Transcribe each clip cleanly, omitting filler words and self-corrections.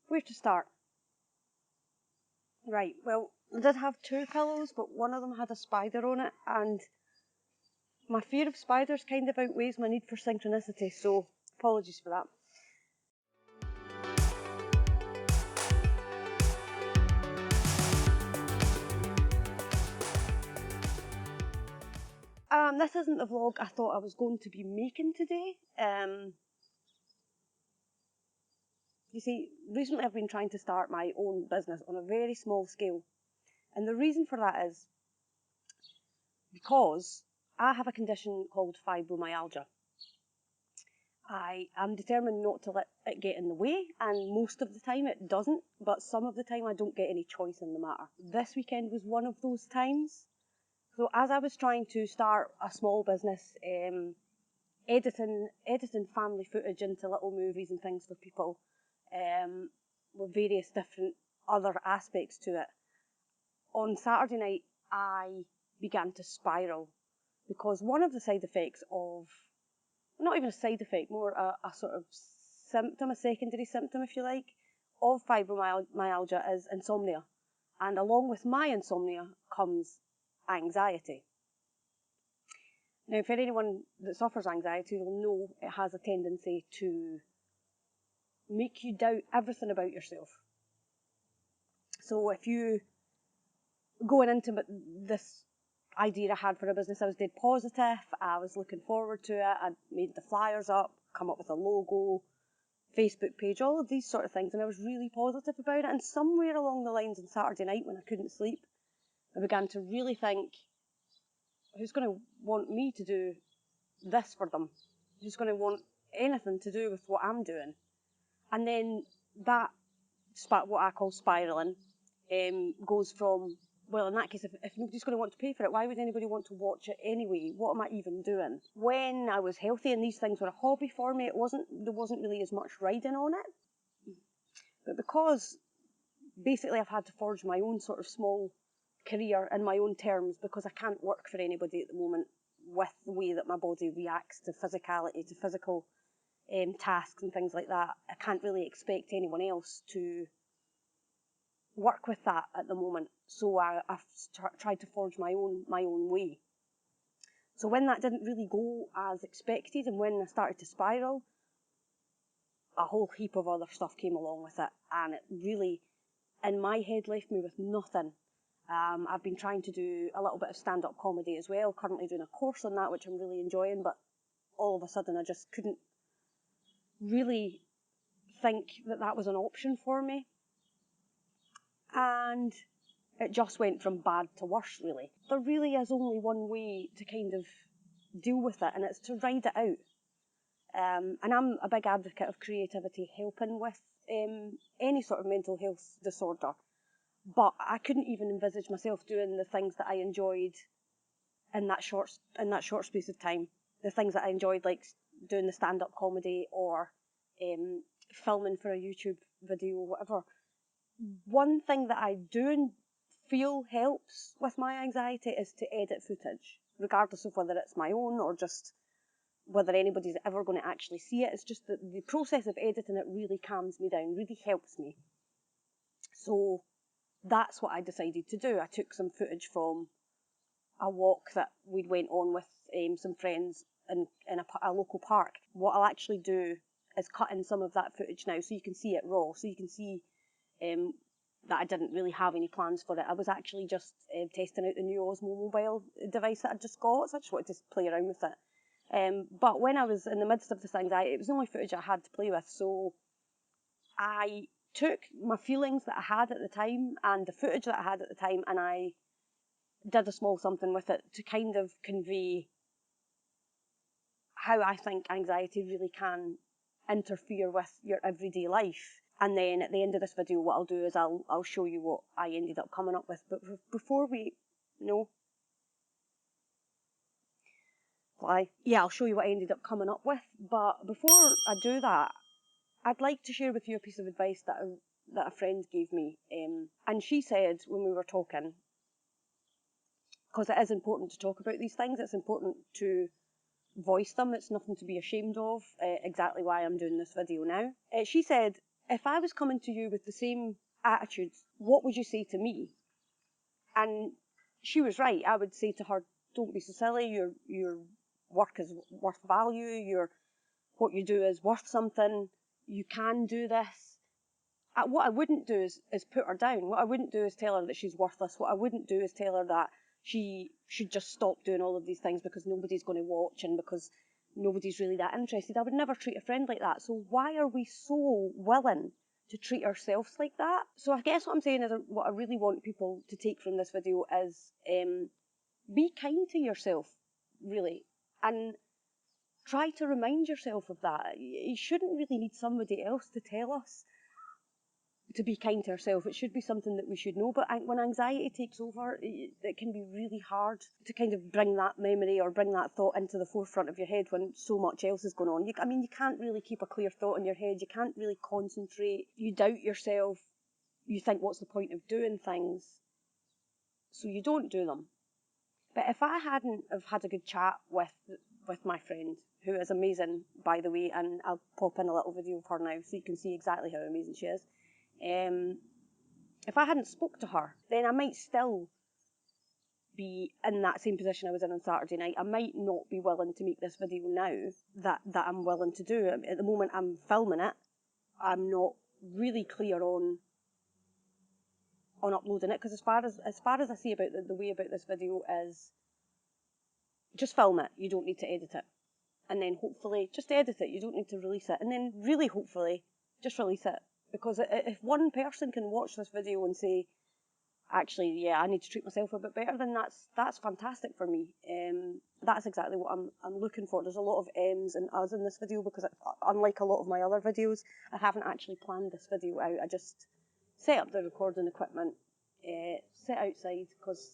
Where to start? Right, well, I did have two pillows, but one of them had a spider on it, and my fear of spiders kind of outweighs my need for synchronicity, so apologies for that. This isn't the vlog I thought I was going to be making today. You see, recently I've been trying to start my own business on a very small scale. And the reason for that is because I have a condition called fibromyalgia. I am determined not to let it get in the way, and most of the time it doesn't, but some of the time I don't get any choice in the matter. This weekend was one of those times. So as I was trying to start a small business, editing family footage into little movies and things for people, with various different other aspects to it, on Saturday night I began to spiral, because one of the side effects of, not even a side effect, more a sort of symptom, a secondary symptom if you like, of fibromyalgia is insomnia. And along with my insomnia comes anxiety. Now, for anyone that suffers anxiety, will know it has a tendency to make you doubt everything about yourself. So if you, going into this idea I had for a business, I was dead positive, I was looking forward to it, I'd made the flyers up, come up with a logo, Facebook page, all of these sort of things, and I was really positive about it. And somewhere along the lines on Saturday night when I couldn't sleep, I began to really think, who's going to want me to do this for them? Who's going to want anything to do with what I'm doing? And then that, what I call spiralling, goes from, well, in that case, if nobody's going to want to pay for it, why would anybody want to watch it anyway? What am I even doing? When I was healthy and these things were a hobby for me, there wasn't really as much riding on it. But because basically I've had to forge my own sort of small career in my own terms, because I can't work for anybody at the moment with the way that my body reacts to physicality, to physical tasks and things like that. I can't really expect anyone else to work with that at the moment. So I've tried to forge my own way. So when that didn't really go as expected, and when I started to spiral, a whole heap of other stuff came along with it, and it really, in my head, left me with nothing. I've been trying to do a little bit of stand-up comedy as well, currently doing a course on that, which I'm really enjoying, but all of a sudden I just couldn't really think that that was an option for me. And it just went from bad to worse, really. There really is only one way to kind of deal with it, and it's to ride it out. And I'm a big advocate of creativity helping with any sort of mental health disorder. But I couldn't even envisage myself doing the things that I enjoyed in that short space of time. The things that I enjoyed, like doing the stand-up comedy or filming for a YouTube video, whatever. One thing that I do feel helps with my anxiety is to edit footage, regardless of whether it's my own or just whether anybody's ever going to actually see it. It's just that the process of editing it really calms me down, really helps me. So that's what I decided to do. I took some footage from a walk that we'd went on with some friends in a local park. What I'll actually do is cut in some of that footage now so you can see it raw, so you can see that I didn't really have any plans for it. I was actually just testing out the new Osmo mobile device that I just got, so I just wanted to play around with it. But when I was in the midst of this anxiety, it was the only footage I had to play with, so I took my feelings that I had at the time and the footage that I had at the time, and I did a small something with it to kind of convey how I think anxiety really can interfere with your everyday life. And then at the end of this video, what I'll do is I'll show you what I ended up coming up with. But before we, no, fly. Yeah, I'll show you what I ended up coming up with. But before I do that, I'd like to share with you a piece of advice that a friend gave me. And she said when we were talking, because it is important to talk about these things, it's important to voice them, it's nothing to be ashamed of, exactly why I'm doing this video now. She said, if I was coming to you with the same attitude, what would you say to me? And she was right. I would say to her, don't be so silly. Your work is worth value. What you do is worth something. You can do this. What I wouldn't do is put her down. What I wouldn't do is tell her that she's worthless. What I wouldn't do is tell her that she should just stop doing all of these things because nobody's going to watch and because nobody's really that interested. I would never treat a friend like that. So why are we so willing to treat ourselves like that? So I guess what I'm saying is what I really want people to take from this video is be kind to yourself, really. And try to remind yourself of that. You shouldn't really need somebody else to tell us to be kind to ourselves. It should be something that we should know. But when anxiety takes over, it can be really hard to kind of bring that memory or bring that thought into the forefront of your head when so much else is going on. You can't really keep a clear thought in your head. You can't really concentrate. You doubt yourself. You think, what's the point of doing things? So you don't do them. But if I hadn't have had a good chat with my friend, who is amazing, by the way, and I'll pop in a little video of her now so you can see exactly how amazing she is. If I hadn't spoke to her, then I might still be in that same position I was in on Saturday night. I might not be willing to make this video now that I'm willing to do. At the moment I'm filming it, I'm not really clear on uploading it, because as far as I see about the way about this video is just film it. You don't need to edit it. And then hopefully just edit it. You don't need to release it. And then really hopefully just release it. Because if one person can watch this video and say, actually, yeah, I need to treat myself a bit better, then that's fantastic for me. That's exactly what I'm looking for. There's a lot of M's and Us in this video because unlike a lot of my other videos, I haven't actually planned this video out. I just set up the recording equipment, sit outside because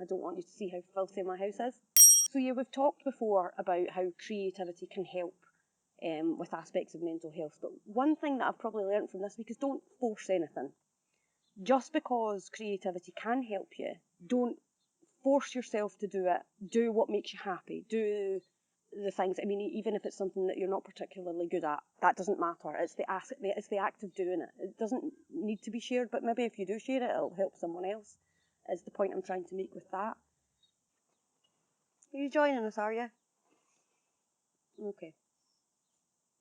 I don't want you to see how filthy my house is. So yeah, we've talked before about how creativity can help with aspects of mental health. But one thing that I've probably learned from this week is don't force anything. Just because creativity can help you, don't force yourself to do it. Do what makes you happy. Do the things. I mean, even if it's something that you're not particularly good at, that doesn't matter. It's the act of doing it. It doesn't need to be shared, but maybe if you do share it, it'll help someone else. Is the point I'm trying to make with that. Are you joining us, are you? Okay.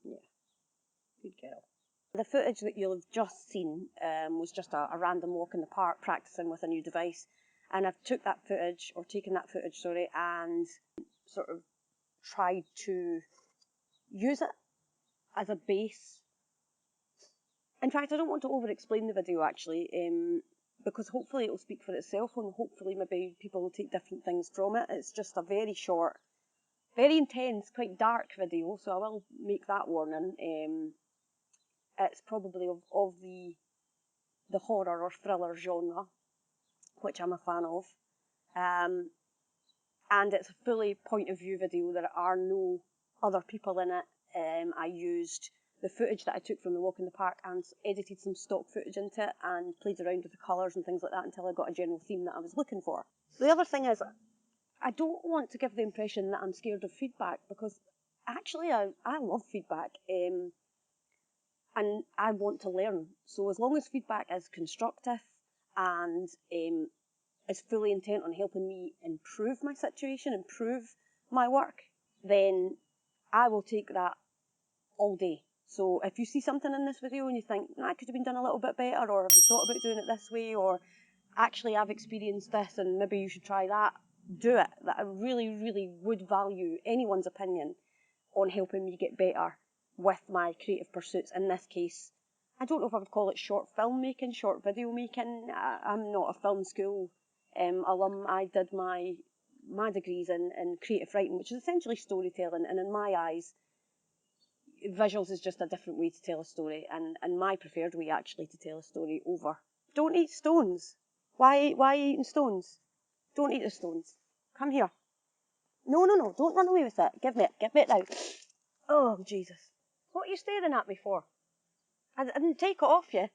Yeah. Good girl. The footage that you'll have just seen was just a random walk in the park practicing with a new device. And I've taken that footage, and sort of tried to use it as a base. In fact, I don't want to over-explain the video, actually, because hopefully it will speak for itself, and hopefully maybe people will take different things from it. It's just a very short, very intense, quite dark video, so I will make that warning. It's probably of the horror or thriller genre, which I'm a fan of. And it's a fully point of view video. There are no other people in it. I used the footage that I took from the walk in the park and edited some stock footage into it and played around with the colours and things like that until I got a general theme that I was looking for. The other thing is, I don't want to give the impression that I'm scared of feedback, because actually I love feedback. And I want to learn. So as long as feedback is constructive and is fully intent on helping me improve my situation, improve my work, then I will take that all day. So if you see something in this video and you think, that could have been done a little bit better, or have you thought about doing it this way, or actually I've experienced this and maybe you should try that, do it. That I really, really would value anyone's opinion on helping me get better with my creative pursuits. In this case, I don't know if I would call it short film making, short video making. I'm not a film school alum. I did my degrees in creative writing, which is essentially storytelling, and in my eyes, visuals is just a different way to tell a story, and my preferred way actually to tell a story over. Don't eat stones. Why are you eating stones? Don't eat the stones. Come here. No, don't run away with it. Give me it now. Oh, Jesus. What are you staring at me for? I didn't take it off you.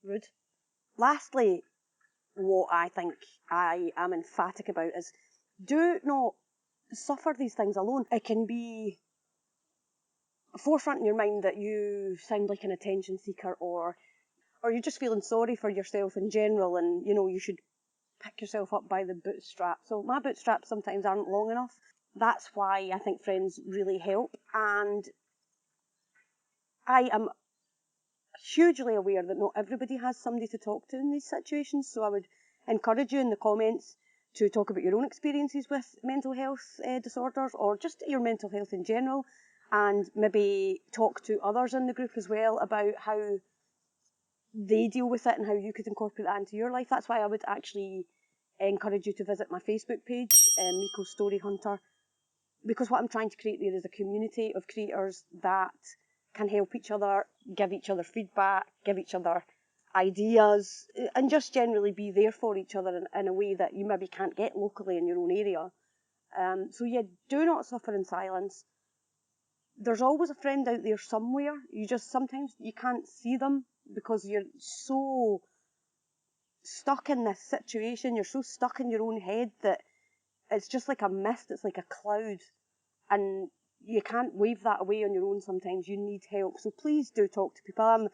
Rude. Lastly, what I think I am emphatic about is, do not suffer these things alone. It can be forefront in your mind that you sound like an attention seeker, or you're just feeling sorry for yourself in general, and you should pick yourself up by the bootstraps. So my bootstraps sometimes aren't long enough. That's why I think friends really help, and I am hugely aware that not everybody has somebody to talk to in these situations, so I would encourage you in the comments to talk about your own experiences with mental health disorders, or just your mental health in general, and maybe talk to others in the group as well about how they deal with it and how you could incorporate that into your life. That's why I would actually encourage you to visit my Facebook page, Miko Story Hunter, because what I'm trying to create there is a community of creators that can help each other, give each other feedback, give each other ideas, and just generally be there for each other in a way that you maybe can't get locally in your own area. So yeah, do not suffer in silence. There's always a friend out there somewhere. Sometimes you can't see them because you're so stuck in this situation. You're so stuck in your own head that it's just like a mist. It's like a cloud, and you can't wave that away on your own. Sometimes you need help. So please do talk to people. I'm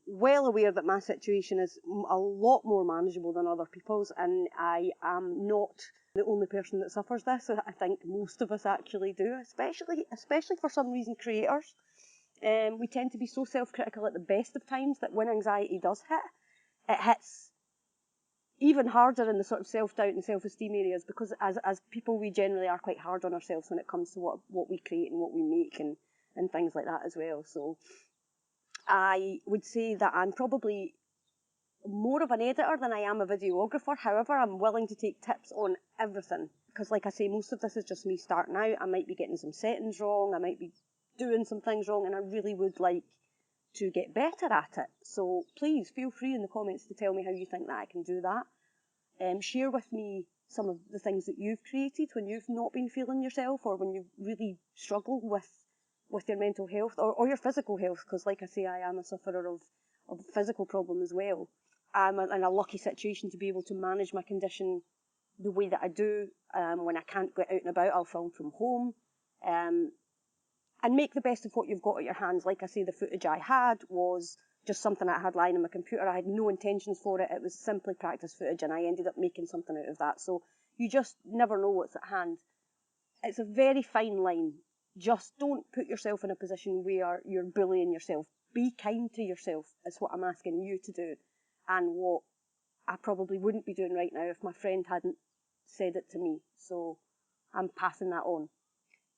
well aware that my situation is a lot more manageable than other people's, and I am not the only person that suffers this. I think most of us actually do, especially for some reason creators. We tend to be so self-critical at the best of times that when anxiety does hit, it hits even harder in the sort of self-doubt and self-esteem areas, because as people we generally are quite hard on ourselves when it comes to what we create and what we make and things like that as well. So I would say that I'm probably more of an editor than I am a videographer. However, I'm willing to take tips on everything, because like I say, most of this is just me starting out. I might be getting some settings wrong, I might be doing some things wrong, and I really would like to get better at it. So please feel free in the comments to tell me how you think that I can do that. Share with me some of the things that you've created when you've not been feeling yourself, or when you've really struggled with your mental health, or your physical health, because like I say, I am a sufferer of physical problem as well. I'm in a lucky situation to be able to manage my condition the way that I do. When I can't get out and about, I'll film from home. And make the best of what you've got at your hands. Like I say, the footage I had was just something I had lying on my computer. I had no intentions for it. It was simply practice footage, and I ended up making something out of that. So you just never know what's at hand. It's a very fine line. Just don't put yourself in a position where you're bullying yourself. Be kind to yourself is what I'm asking you to do, and what I probably wouldn't be doing right now if my friend hadn't said it to me. So I'm passing that on.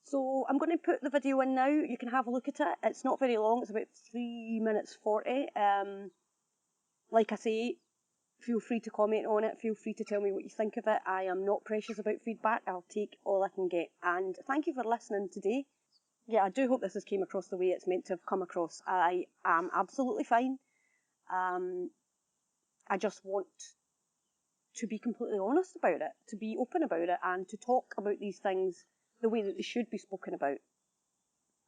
So I'm going to put the video in now. You can have a look at it. It's not very long. It's about 3 minutes 40. Like I say, feel free to comment on it. Feel free to tell me what you think of it. I am not precious about feedback. I'll take all I can get. And thank you for listening today. Yeah, I do hope this has came across the way it's meant to have come across. I am absolutely fine. I just want to be completely honest about it, to be open about it, and to talk about these things the way that they should be spoken about.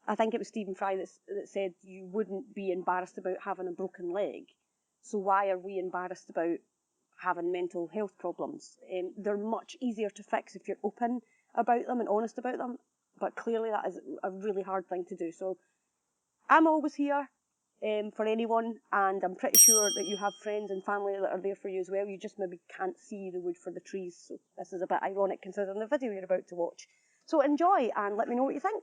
I think it was Stephen Fry that said you wouldn't be embarrassed about having a broken leg. So why are we embarrassed about having mental health problems? They're much easier to fix if you're open about them and honest about them. But clearly that is a really hard thing to do. So I'm always here for anyone, and I'm pretty sure that you have friends and family that are there for you as well. You just maybe can't see the wood for the trees. So this is a bit ironic considering the video you're about to watch. So enjoy and let me know what you think.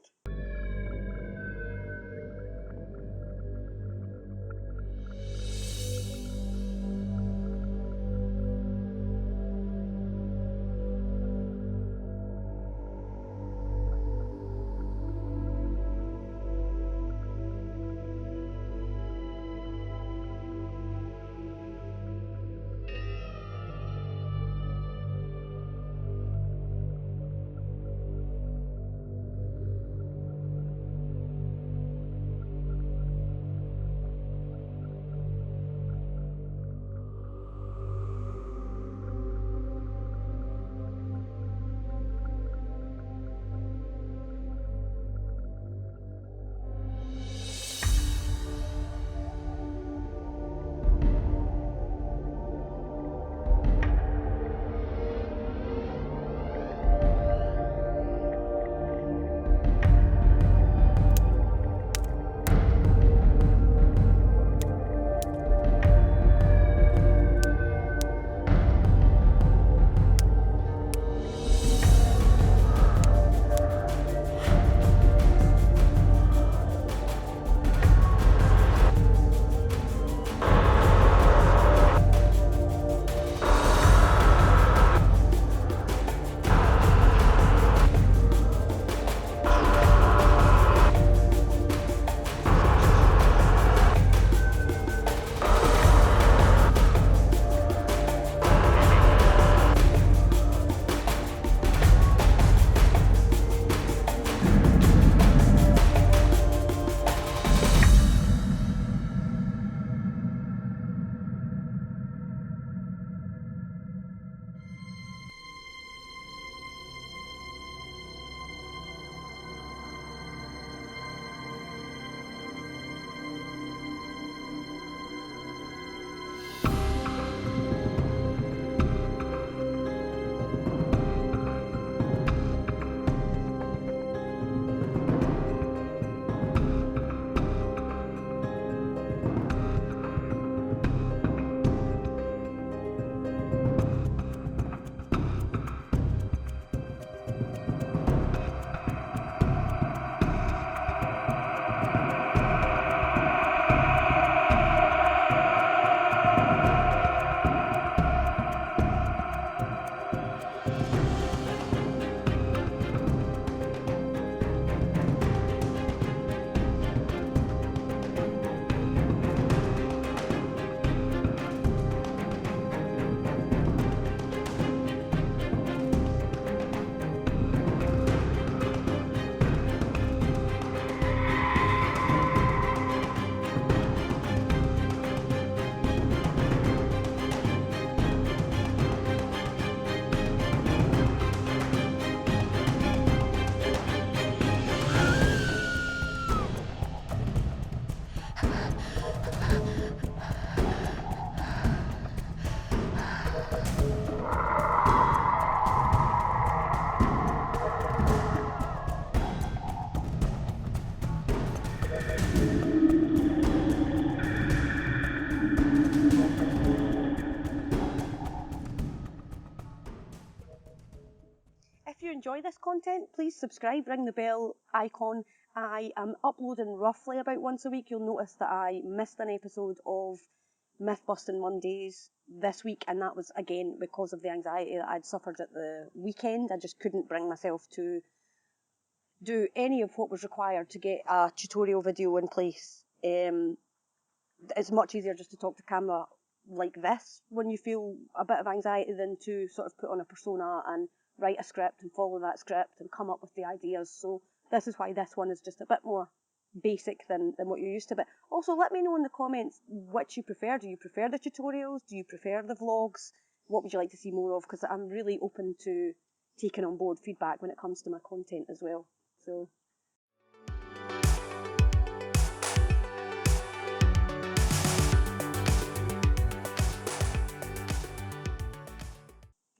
enjoy this content, please subscribe, ring the bell icon. I am uploading roughly about once a week. You'll notice that I missed an episode of Mythbustin Mondays this week, and that was again because of the anxiety that I'd suffered at the weekend. I just couldn't bring myself to do any of what was required to get a tutorial video in place. It's much easier just to talk to camera like this when you feel a bit of anxiety than to sort of put on a persona and write a script and follow that script and come up with the ideas. So this is why this one is just a bit more basic than what you're used to. But also let me know in the comments which you prefer. Do you prefer the tutorials? Do you prefer the vlogs? What would you like to see more of? Because I'm really open to taking on board feedback when it comes to my content as well. So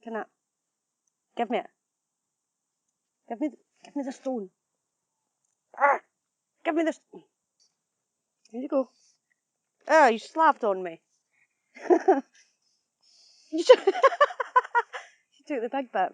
can I give me it? Give me the stone. Ah, give me this. Here you go. Oh, you slapped on me. You took the big bit.